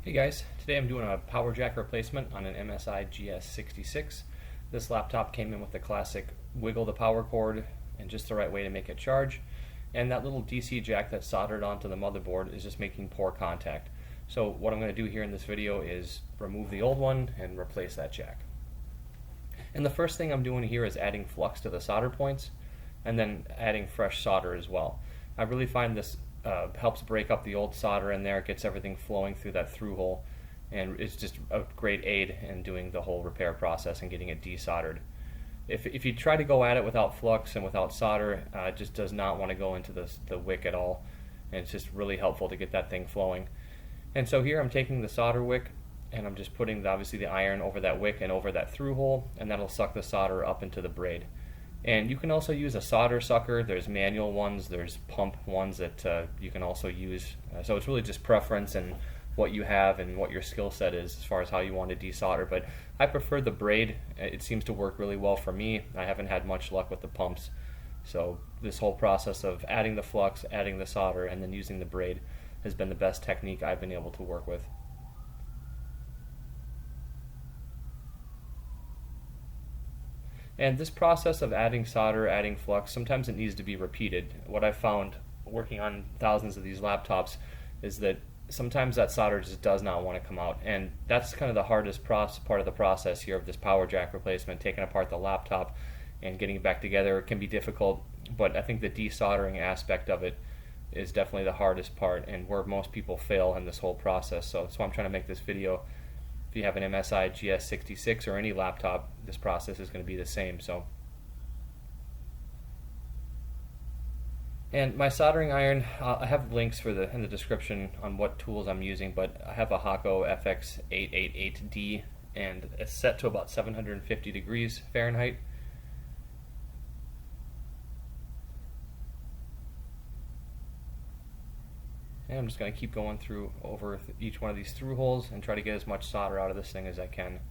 Hey guys, today I'm doing a power jack replacement on an MSI GS-66. This laptop came in with the classic wiggle the power cord and just the right way to make it charge, and that little DC jack that's soldered onto the motherboard is just making poor contact. So what I'm going to do here in this video is remove the old one and replace that jack. And the first thing I'm doing here is adding flux to the solder points and then adding fresh solder as well. I really find this helps break up the old solder in there. It gets everything flowing through that through hole, and it's just a great aid in doing the whole repair process and getting it desoldered. If you try to go at it without flux and without solder, it just does not want to go into the wick at all, and it's just really helpful to get that thing flowing. And so here I'm taking the solder wick and I'm just putting obviously the iron over that wick and over that through hole, and that'll suck the solder up into the braid. And you can also use a solder sucker. There's manual ones, there's pump ones that you can also use. So it's really just preference and what you have and what your skill set is as far as how you want to desolder. But I prefer the braid. It seems to work really well for me. I haven't had much luck with the pumps. So this whole process of adding the flux, adding the solder, and then using the braid has been the best technique I've been able to work with. And this process of adding solder, adding flux, sometimes it needs to be repeated. What I've found working on thousands of these laptops is that sometimes that solder just does not want to come out. And that's kind of the hardest part of the process here of this power jack replacement, taking apart the laptop and getting it back together. It can be difficult, but I think the desoldering aspect of it is definitely the hardest part and where most people fail in this whole process. So that's why I'm trying to make this video. If you have an MSI GS-66 or any laptop, this process is going to be the same. And my soldering iron, I have links in the description on what tools I'm using, but I have a Hakko FX888D, and it's set to about 750 degrees Fahrenheit. And I'm just going to keep going through over each one of these through holes and try to get as much solder out of this thing as I can.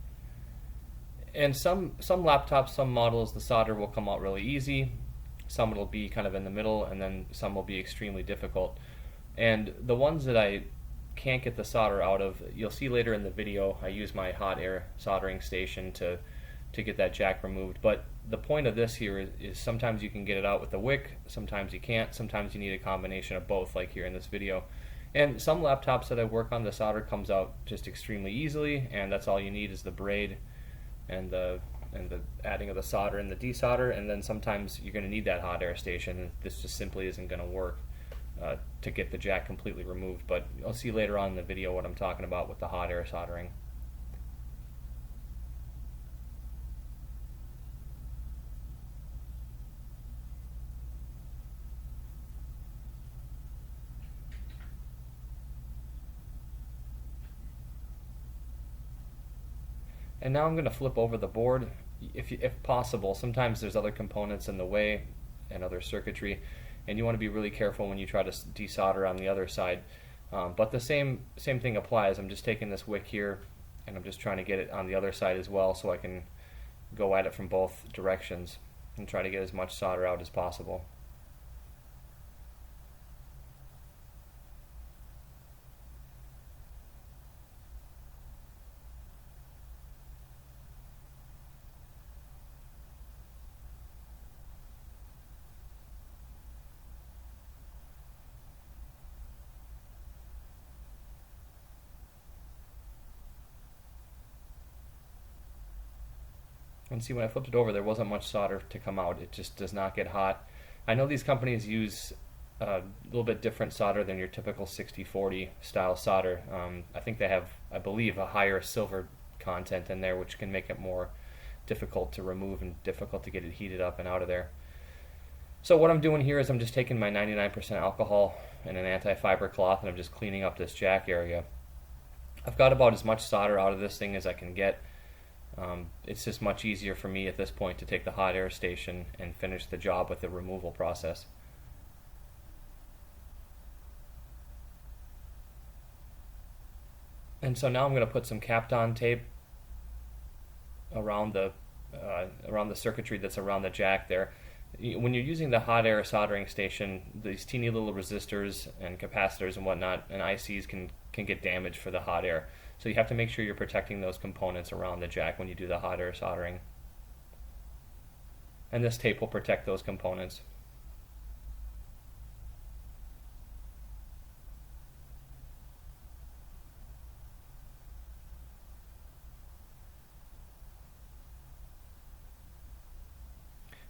And some laptops, some models, the solder will come out really easy. Some it'll be kind of in the middle, and then some will be extremely difficult. And the ones that I can't get the solder out of, you'll see later in the video, I use my hot air soldering station to get that jack removed. But the point of this here is sometimes you can get it out with the wick, sometimes you can't, sometimes you need a combination of both, like here in this video. And some laptops that I work on, the solder comes out just extremely easily, and that's all you need is the braid and the adding of the solder and the desolder. And then sometimes you're going to need that hot air station, and this just simply isn't going to work to get the jack completely removed. But you'll see later on in the video what I'm talking about with the hot air soldering. And now I'm going to flip over the board if possible. Sometimes there's other components in the way and other circuitry, and you want to be really careful when you try to desolder on the other side. But the same thing applies. I'm just taking this wick here and I'm just trying to get it on the other side as well, so I can go at it from both directions and try to get as much solder out as possible. And see, when I flipped it over, there wasn't much solder to come out. It just does not get hot. I know these companies use a little bit different solder than your typical 6040 style solder. I think they have, I believe, a higher silver content in there, which can make it more difficult to remove and difficult to get it heated up and out of there. So what I'm doing here is I'm just taking my 99% alcohol and an anti-fiber cloth, and I'm just cleaning up this jack area. I've got about as much solder out of this thing as I can get. It's just much easier for me at this point to take the hot air station and finish the job with the removal process. And so now I'm going to put some Kapton tape around the circuitry that's around the jack there. When you're using the hot air soldering station, these teeny little resistors and capacitors and whatnot and ICs can can get damaged for the hot air. So you have to make sure you're protecting those components around the jack when you do the hot air soldering. And this tape will protect those components.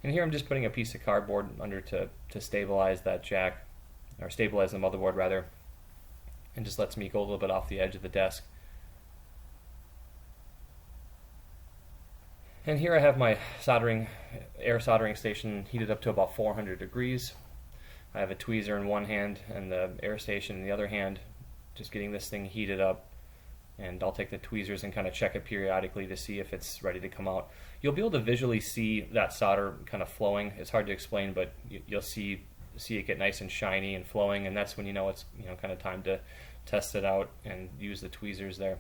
And here I'm just putting a piece of cardboard under to stabilize that jack, or stabilize the motherboard rather, and just lets me go a little bit off the edge of the desk. And here I have my air soldering station heated up to about 400 degrees. I have a tweezer in one hand and the air station in the other hand, just getting this thing heated up. And I'll take the tweezers and kind of check it periodically to see if it's ready to come out. You'll be able to visually see that solder kind of flowing. It's hard to explain, but you'll see it get nice and shiny and flowing, and that's when you know it's kind of time to test it out and use the tweezers there.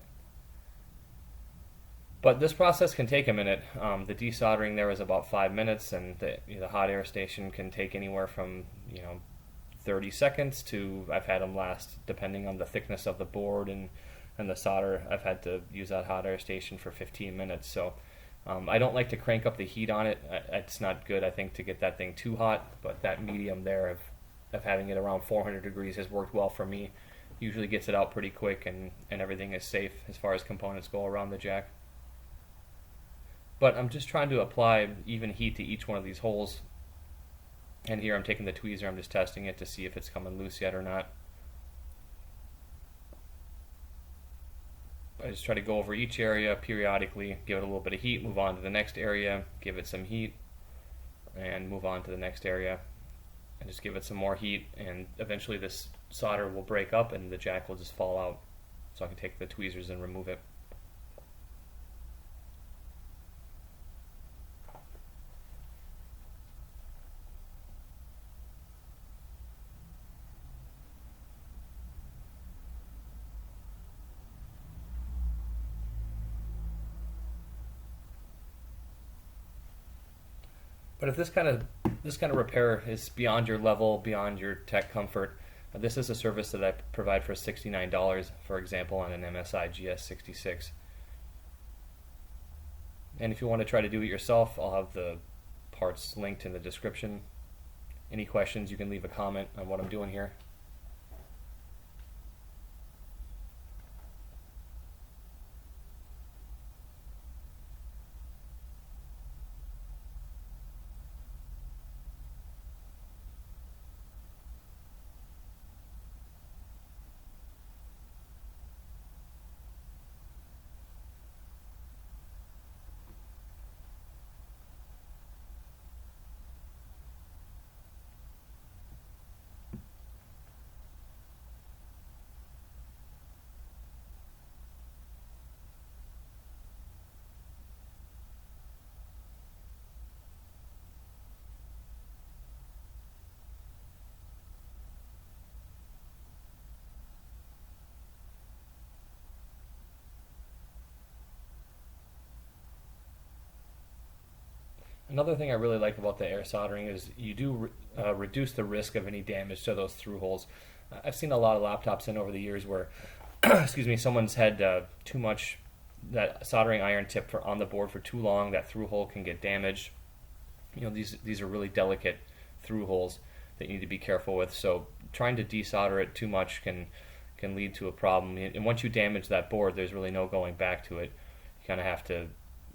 But this process can take a minute. The desoldering there is about 5 minutes, and the hot air station can take anywhere from 30 seconds to, I've had them last, depending on the thickness of the board and the solder, I've had to use that hot air station for 15 minutes. So I don't like to crank up the heat on it. It's not good, I think, to get that thing too hot, but that medium there of having it around 400 degrees has worked well for me. Usually gets it out pretty quick, and everything is safe as far as components go around the jack. But I'm just trying to apply even heat to each one of these holes. And here I'm taking the tweezer, I'm just testing it to see if it's coming loose yet or not. I just try to go over each area periodically, give it a little bit of heat, move on to the next area, give it some heat, and move on to the next area, and just give it some more heat, and eventually this solder will break up and the jack will just fall out. So I can take the tweezers and remove it. But if this kind of repair is beyond your level, beyond your tech comfort, this is a service that I provide for $69, for example, on an MSI GS-66. And if you want to try to do it yourself, I'll have the parts linked in the description. Any questions, you can leave a comment on what I'm doing here. Another thing I really like about the air soldering is you do reduce the risk of any damage to those through holes. I've seen a lot of laptops in over the years where, excuse me, someone's had too much that soldering iron tip on the board for too long. That through hole can get damaged. These are really delicate through holes that you need to be careful with. So trying to desolder it too much can lead to a problem. And once you damage that board, there's really no going back to it. You kind of have to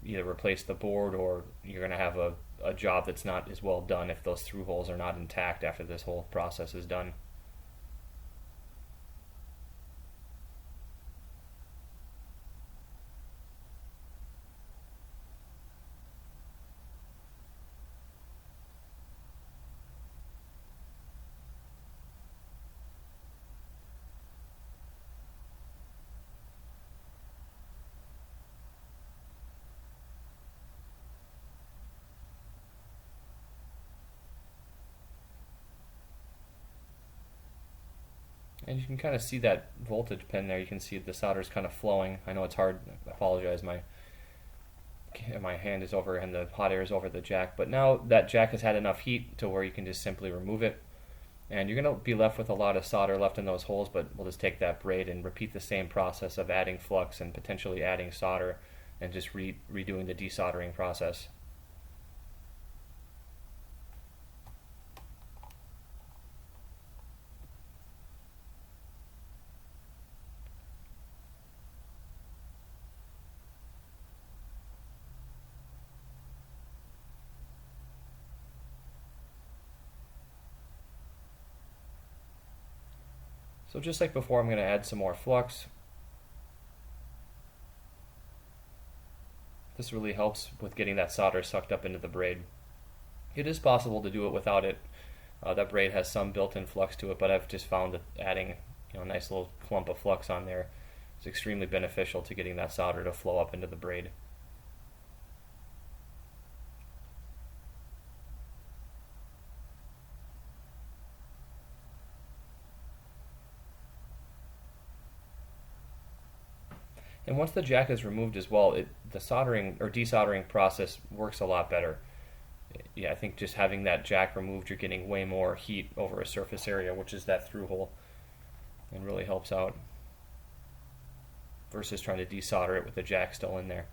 either replace the board, or you're going to have a job that's not as well done if those through holes are not intact after this whole process is done. And you can kind of see that voltage pin there. You can see the solder is kind of flowing. I know it's hard. I apologize. My hand is over and the hot air is over the jack. But now that jack has had enough heat to where you can just simply remove it. And you're going to be left with a lot of solder left in those holes, but we'll just take that braid and repeat the same process of adding flux and potentially adding solder and just redoing the desoldering process. So just like before, I'm going to add some more flux. This really helps with getting that solder sucked up into the braid. It is possible to do it without it. That braid has some built-in flux to it, but I've just found that adding a nice little clump of flux on there is extremely beneficial to getting that solder to flow up into the braid. And once the jack is removed as well, the soldering or desoldering process works a lot better. Yeah, I think just having that jack removed, you're getting way more heat over a surface area, which is that through hole, and really helps out versus trying to desolder it with the jack still in there.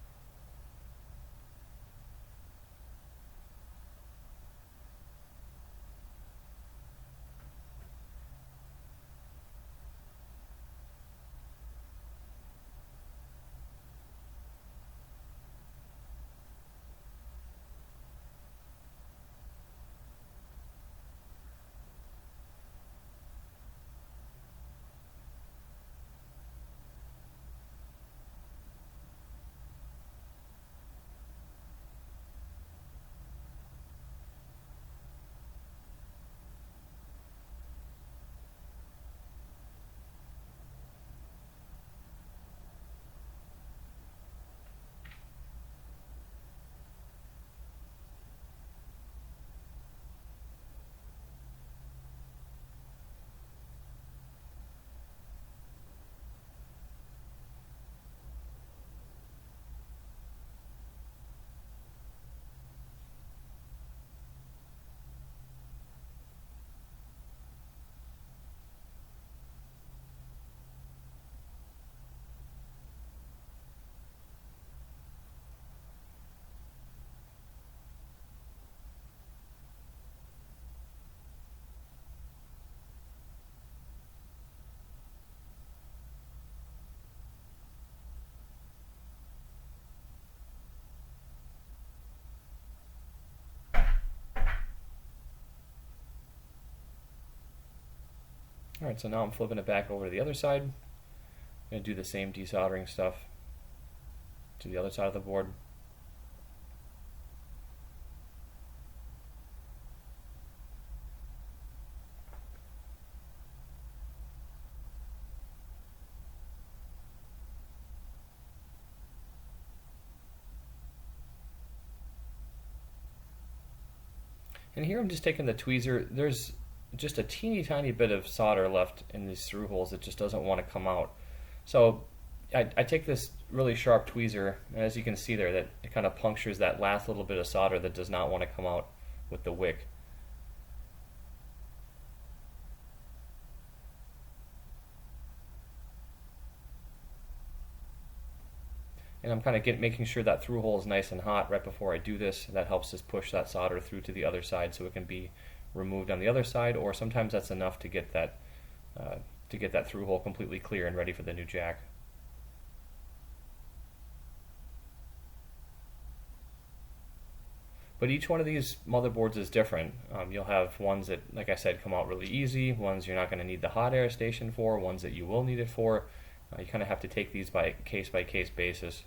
Alright, so now I'm flipping it back over to the other side. I'm going to do the same desoldering stuff to the other side of the board. And here I'm just taking the tweezer. There's just a teeny tiny bit of solder left in these through holes that just doesn't want to come out. So I take this really sharp tweezer, and as you can see there, that it kind of punctures that last little bit of solder that does not want to come out with the wick. And I'm kind of making sure that through hole is nice and hot right before I do this. That helps us push that solder through to the other side so it can be removed on the other side, or sometimes that's enough to get that through hole completely clear and ready for the new jack. But each one of these motherboards is different. You'll have ones that, like I said, come out really easy, ones you're not going to need the hot air station for, ones that you will need it for. You kind of have to take these by case basis.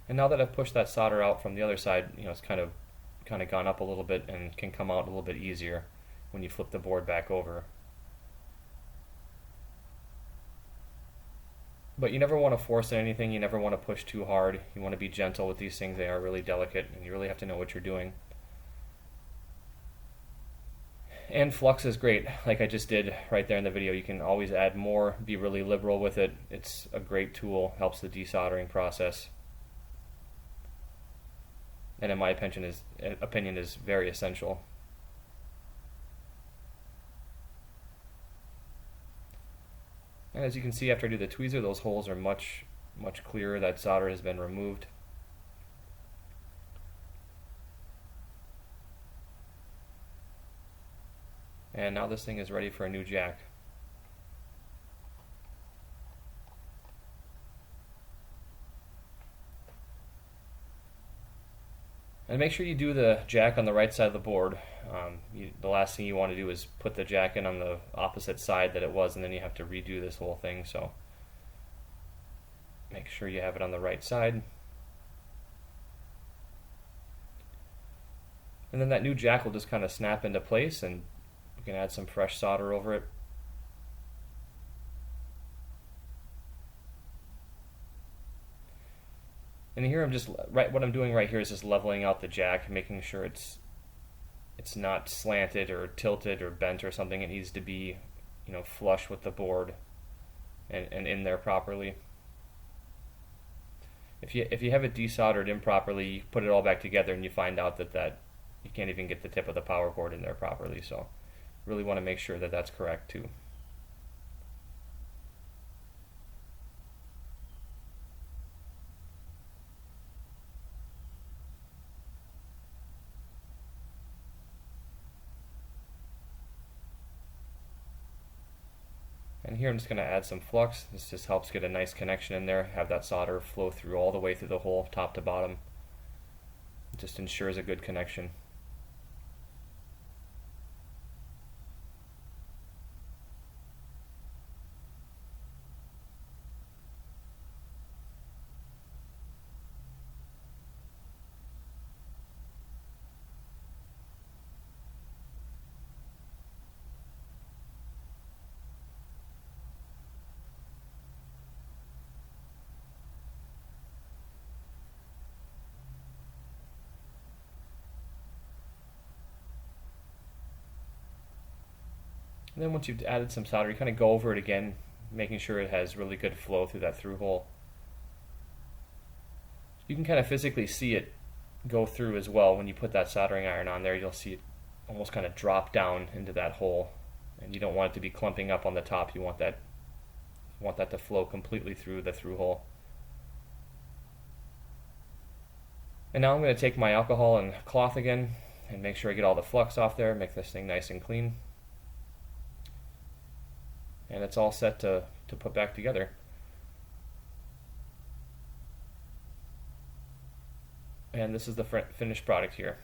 And now that I've pushed that solder out from the other side, it's kind of gone up a little bit and can come out a little bit easier when you flip the board back over. But you never want to force anything, you never want to push too hard. You want to be gentle with these things. They are really delicate, and you really have to know what you're doing. And flux is great, like I just did right there in the video. You can always add more, be really liberal with it. It's a great tool, helps the desoldering process. and in my opinion is very essential. And as you can see, after I do the tweezer, those holes are much clearer. That solder has been removed. And now this thing is ready for a new jack. And make sure you do the jack on the right side of the board. The last thing you want to do is put the jack in on the opposite side that it was, and then you have to redo this whole thing. So make sure you have it on the right side. And then that new jack will just kind of snap into place, and you can add some fresh solder over it. And here what I'm doing right here is just leveling out the jack, making sure it's not slanted or tilted or bent or something. It needs to be, flush with the board and in there properly. If you have it desoldered improperly, you put it all back together and you find out that you can't even get the tip of the power cord in there properly. So really want to make sure that that's correct too. And here I'm just going to add some flux. This just helps get a nice connection in there, have that solder flow through all the way through the hole, top to bottom. It just ensures a good connection. And then once you've added some solder, you kind of go over it again, making sure it has really good flow through that through hole. You can kind of physically see it go through as well. When you put that soldering iron on there, you'll see it almost kind of drop down into that hole. And you don't want it to be clumping up on the top. You want that to flow completely through the through hole. And now I'm going to take my alcohol and cloth again and make sure I get all the flux off there, make this thing nice and clean. And it's all set to put back together. And this is the finished product here.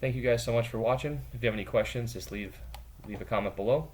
Thank you guys so much for watching. If you have any questions, just leave a comment below.